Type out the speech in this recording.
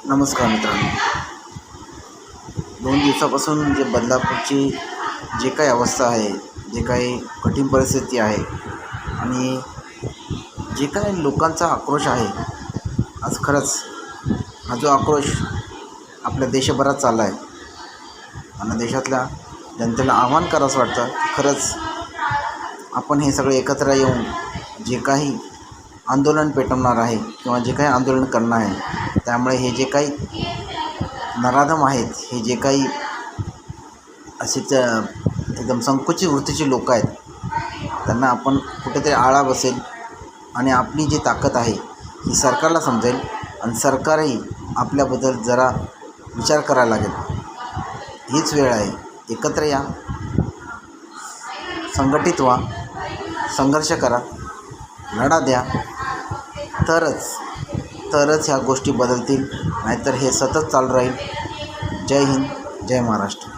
नमस्कार मित्रांनो. 2 दिवसापासून जे बदलापूरची जे काही अवस्था आहे, जे काही कठीण परिस्थिती आहे आणि जे काही लोकांचा आक्रोश आहे, आज खरंच हा जो आक्रोश आपल्या देशभरात चालला आहे आणि देशातल्या जनतेला आव्हान करावंसं वाटतं की खरंच आपण हे सगळे एकत्र येऊन जे काही आंदोलन पेटवणार आहे किंवा जे काही आंदोलन करणार आहे, त्यामुळे हे जे काही नराधम आहेत, हे जे काही असेच एकदम संकुचित वृत्तीचे लोक आहेत, त्यांना आपण कुठेतरी आळा बसेल आणि आपली जी ताकद आहे ही सरकारला समजेल आणि सरकारही आपल्याबद्दल जरा विचार करायला लागेल. हीच वेळ आहे. एकत्र या, संघटित व्हा, संघर्ष करा, लढा द्या, तरच ह्या गोष्टी बदलतील. नाहीतर हे सतत चालू राहील. जय हिंद, जय महाराष्ट्र.